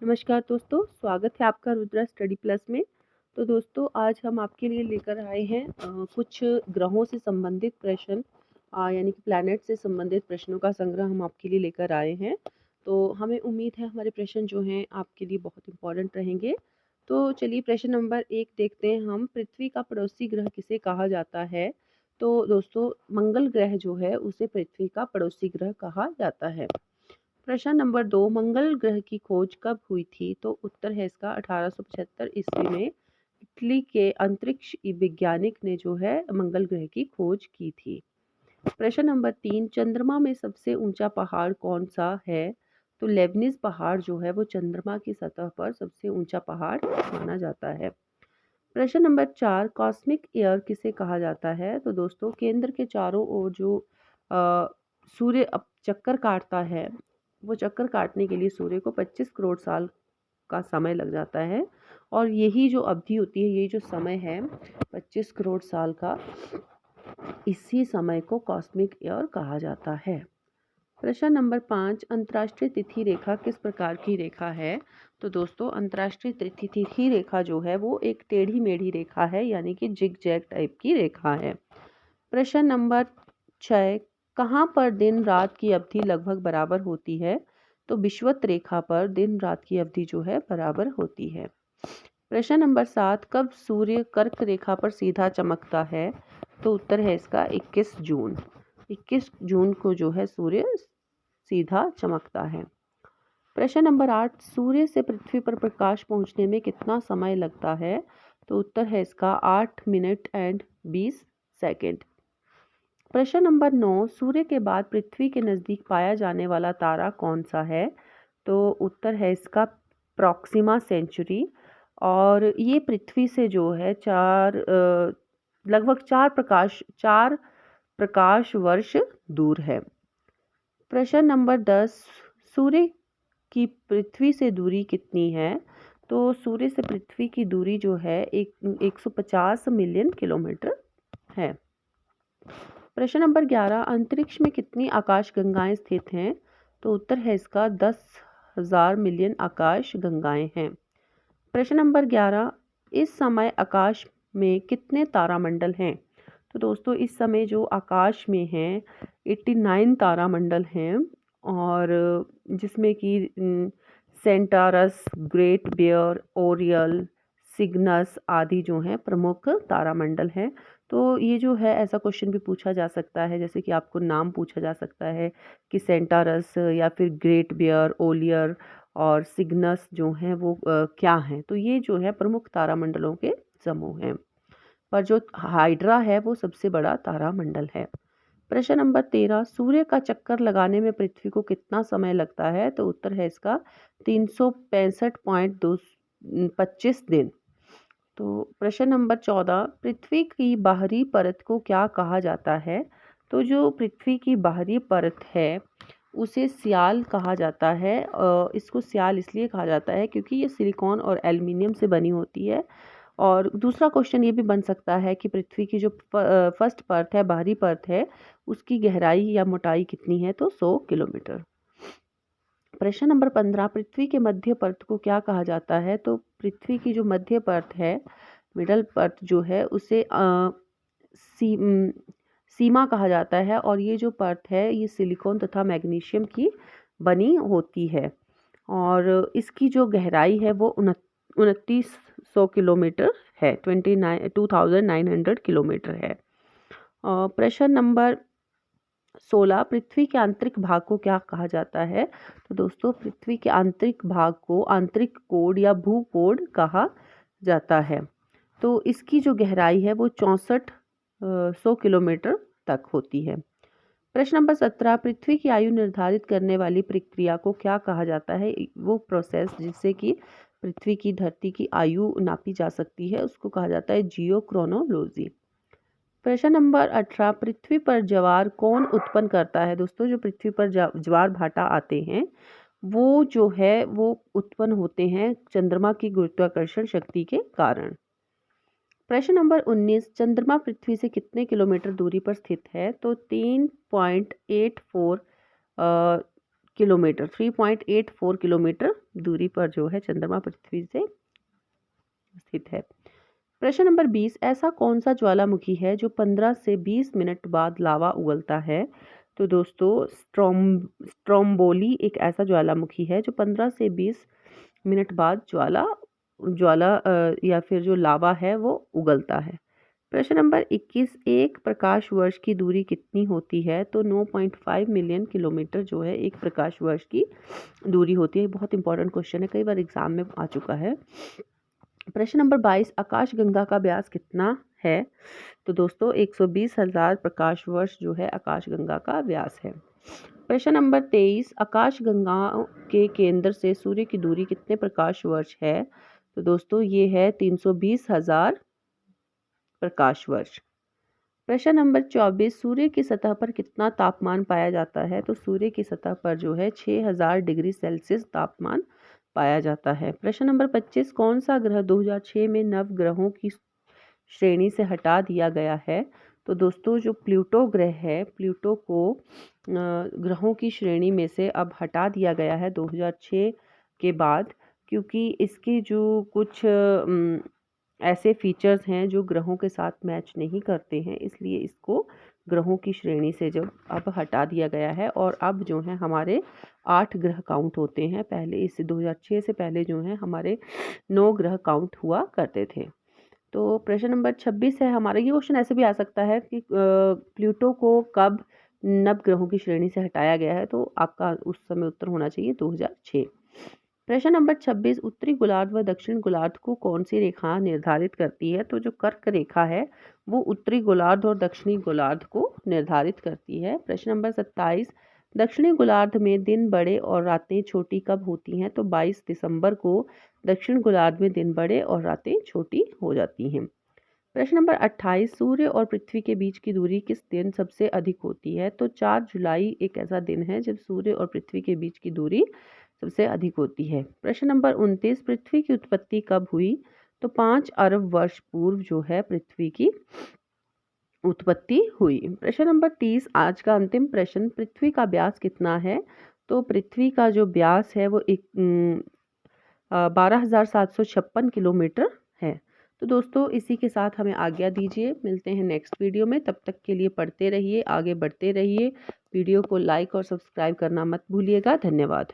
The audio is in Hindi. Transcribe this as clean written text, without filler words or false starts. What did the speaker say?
नमस्कार दोस्तों, स्वागत है आपका रुद्रा स्टडी प्लस में। तो दोस्तों आज हम आपके लिए लेकर आए हैं कुछ ग्रहों से संबंधित प्रश्न यानी कि प्लैनेट से संबंधित प्रश्नों का संग्रह हम आपके लिए लेकर आए हैं। तो हमें उम्मीद है हमारे प्रश्न जो हैं आपके लिए बहुत इंपॉर्टेंट रहेंगे। तो चलिए प्रश्न नंबर 1 देखते हैं हम। पृथ्वी का पड़ोसी ग्रह किसे कहा जाता है? तो दोस्तों मंगल ग्रह जो है उसे पृथ्वी का पड़ोसी ग्रह कहा जाता है। प्रश्न नंबर 2, मंगल ग्रह की खोज कब हुई थी? तो उत्तर है इसका 1875 ईस्वी में इटली के अंतरिक्ष वैज्ञानिक ने जो है मंगल ग्रह की खोज की थी। प्रश्न नंबर 3, चंद्रमा में सबसे ऊंचा पहाड़ कौन सा है? तो लेबनिज पहाड़ जो है वो चंद्रमा की सतह पर सबसे ऊंचा पहाड़ माना जाता है। प्रश्न नंबर 4, कॉस्मिक ईयर किसे कहा जाता है? तो दोस्तों केंद्र के चारों ओर जो सूर्य चक्कर काटता है, वो चक्कर काटने के लिए सूर्य को 25 करोड़ साल का समय लग जाता है। और यही जो अवधि होती है, ये जो समय है 25 करोड़ साल का, इसी समय को कॉस्मिक ईयर कहा जाता है। प्रश्न नंबर 5, अंतर्राष्ट्रीय तिथि रेखा किस प्रकार की रेखा है? तो दोस्तों अंतर्राष्ट्रीय तिथि रेखा जो है वो एक टेढ़ी मेढ़ी रेखा है, यानी कि जिग जैग टाइप की रेखा है। प्रश्न नंबर 6, कहाँ पर दिन रात की अवधि लगभग बराबर होती है? तो विषुवत रेखा पर दिन रात की अवधि जो है बराबर होती है। प्रश्न नंबर 7, कब सूर्य कर्क रेखा पर सीधा चमकता है? तो उत्तर है इसका 21 जून। 21 जून को जो है सूर्य सीधा चमकता है। प्रश्न नंबर 8, सूर्य से पृथ्वी पर प्रकाश पहुंचने में कितना समय लगता है? तो उत्तर है इसका 8 मिनट एंड 20 सेकेंड। प्रश्न नंबर 9, सूर्य के बाद पृथ्वी के नज़दीक पाया जाने वाला तारा कौन सा है? तो उत्तर है इसका प्रॉक्सिमा सेंचुरी। और ये पृथ्वी से जो है लगभग 4 प्रकाश वर्ष दूर है। प्रश्न नंबर 10, सूर्य की पृथ्वी से दूरी कितनी है? तो सूर्य से पृथ्वी की दूरी जो है 150 मिलियन किलोमीटर है। प्रश्न नंबर 11, अंतरिक्ष में कितनी आकाश गंगाएं स्थित हैं? तो उत्तर है इसका 10,000 मिलियन आकाश गंगाएं हैं। प्रश्न नंबर 11, इस समय आकाश में कितने तारामंडल हैं? तो दोस्तों इस समय जो आकाश में हैं 89 तारामंडल हैं, और जिसमें कि सेंटारस, ग्रेट बियर, ओरियल, सिग्नस आदि जो हैं प्रमुख तारामंडल हैं। तो ये जो है ऐसा क्वेश्चन भी पूछा जा सकता है, जैसे कि आपको नाम पूछा जा सकता है कि सेंटारस या फिर ग्रेट बियर, ओलियर और सिग्नस जो हैं वो क्या हैं। तो ये जो है प्रमुख तारामंडलों के समूह हैं, पर जो हाइड्रा है वो सबसे बड़ा तारामंडल है। प्रश्न नंबर 13, सूर्य का चक्कर लगाने में पृथ्वी को कितना समय लगता है? तो उत्तर है इसका 365.25 दिन। तो प्रश्न नंबर 14, पृथ्वी की बाहरी परत को क्या कहा जाता है? तो जो पृथ्वी की बाहरी परत है उसे सियाल कहा जाता है। इसको सियाल इसलिए कहा जाता है क्योंकि ये सिलिकॉन और एल्युमिनियम से बनी होती है। और दूसरा क्वेश्चन ये भी बन सकता है कि पृथ्वी की जो फर्स्ट परत है, बाहरी परत है, उसकी गहराई या मोटाई कितनी है? तो 100 किलोमीटर। प्रश्न नंबर 15, पृथ्वी के मध्य परत को क्या कहा जाता है? तो पृथ्वी की जो मध्य परत है, मिडल परत जो है, उसे सी, सीमा कहा जाता है। और ये जो परत है ये सिलिकॉन तथा मैग्नीशियम की बनी होती है, और इसकी जो गहराई है वो 2900 किलोमीटर है, 2900 किलोमीटर है। प्रश्न नंबर 16, पृथ्वी के आंतरिक भाग को क्या कहा जाता है? तो दोस्तों पृथ्वी के आंतरिक भाग को आंतरिक कोड या भूकोड कहा जाता है। तो इसकी जो गहराई है वो 6400 किलोमीटर तक होती है। प्रश्न नंबर 17, पृथ्वी की आयु निर्धारित करने वाली प्रक्रिया को क्या कहा जाता है? वो प्रोसेस जिससे कि पृथ्वी की धरती की आयु नापी जा सकती है उसको कहा जाता है जियोक्रोनोलॉजी। प्रश्न नंबर 18, पृथ्वी पर ज्वार कौन उत्पन्न करता है? दोस्तों जो पृथ्वी पर ज्वार भाटा आते हैं वो जो है वो उत्पन्न होते हैं चंद्रमा की गुरुत्वाकर्षण शक्ति के कारण। प्रश्न नंबर 19, चंद्रमा पृथ्वी से कितने किलोमीटर दूरी पर स्थित है? तो 3.84 किलोमीटर 3.84 किलोमीटर दूरी पर जो है चंद्रमा पृथ्वी से स्थित है। प्रश्न नंबर 20, ऐसा कौन सा ज्वालामुखी है जो 15 से 20 मिनट बाद लावा उगलता है? तो दोस्तों स्ट्रोम्बोली एक ऐसा ज्वालामुखी है जो 15 से 20 मिनट बाद ज्वाला ज्वाला या फिर जो लावा है वो उगलता है। प्रश्न नंबर 21, एक प्रकाश वर्ष की दूरी कितनी होती है? तो 9.5 मिलियन किलोमीटर जो है एक प्रकाश वर्ष की दूरी होती है। बहुत इंपॉर्टेंट क्वेश्चन है, कई बार एग्जाम में आ चुका है। प्रश्न नंबर 22, आकाशगंगा का व्यास कितना है? तो दोस्तों 120,000 प्रकाश वर्ष जो है आकाशगंगा का व्यास है। प्रश्न नंबर 23, आकाशगंगा के केंद्र से सूर्य की दूरी कितने प्रकाश वर्ष है? तो दोस्तों ये है 320,000 प्रकाश वर्ष। प्रश्न नंबर 24, सूर्य की सतह पर कितना तापमान पाया जाता है? तो सूर्य की सतह पर जो है 6000 डिग्री सेल्सियस तापमान पाया जाता है। प्रश्न नंबर 25, कौन सा ग्रह 2006 में नवग्रहों की श्रेणी से हटा दिया गया है? तो दोस्तों जो प्लूटो ग्रह है, प्लूटो को ग्रहों की श्रेणी में से अब हटा दिया गया है 2006 के बाद, क्योंकि इसकी जो कुछ ऐसे फीचर्स हैं जो ग्रहों के साथ मैच नहीं करते हैं, इसलिए इसको ग्रहों की श्रेणी से जब अब हटा दिया गया है और अब जो है हमारे 8 ग्रह काउंट होते हैं। पहले इस 2006 से पहले जो है हमारे 9 ग्रह काउंट हुआ करते थे। तो प्रश्न नंबर 26 है हमारा, ये क्वेश्चन ऐसे भी आ सकता है कि प्लूटो को कब नवग्रहों की श्रेणी से हटाया गया है? तो आपका उस समय उत्तर होना चाहिए 2006। प्रश्न नंबर 26, उत्तरी गोलार्ध व दक्षिण गोलार्ध को कौन सी रेखा निर्धारित करती है? तो जो कर्क रेखा है वो उत्तरी गोलार्ध और दक्षिणी गोलार्ध को निर्धारित करती है। प्रश्न नंबर 27, दक्षिणी गोलार्ध में दिन बड़े और रातें छोटी कब होती हैं? तो 22 दिसंबर को दक्षिण गोलार्ध में दिन बड़े और रातें छोटी हो जाती हैं। प्रश्न नंबर 28, सूर्य और पृथ्वी के बीच की दूरी किस दिन सबसे अधिक होती है? तो 4 जुलाई एक ऐसा दिन है जब सूर्य और पृथ्वी के बीच की दूरी सबसे अधिक होती है। प्रश्न नंबर 29, पृथ्वी की उत्पत्ति कब हुई? तो 5 अरब वर्ष पूर्व जो है पृथ्वी की उत्पत्ति हुई। प्रश्न नंबर 30, आज का अंतिम प्रश्न, पृथ्वी का व्यास कितना है? तो पृथ्वी का जो व्यास है वो 12,756 किलोमीटर है। तो दोस्तों इसी के साथ हमें आज्ञा दीजिए, मिलते हैं नेक्स्ट वीडियो में। तब तक के लिए पढ़ते रहिए, आगे बढ़ते रहिए। वीडियो को लाइक और सब्सक्राइब करना मत भूलिएगा। धन्यवाद।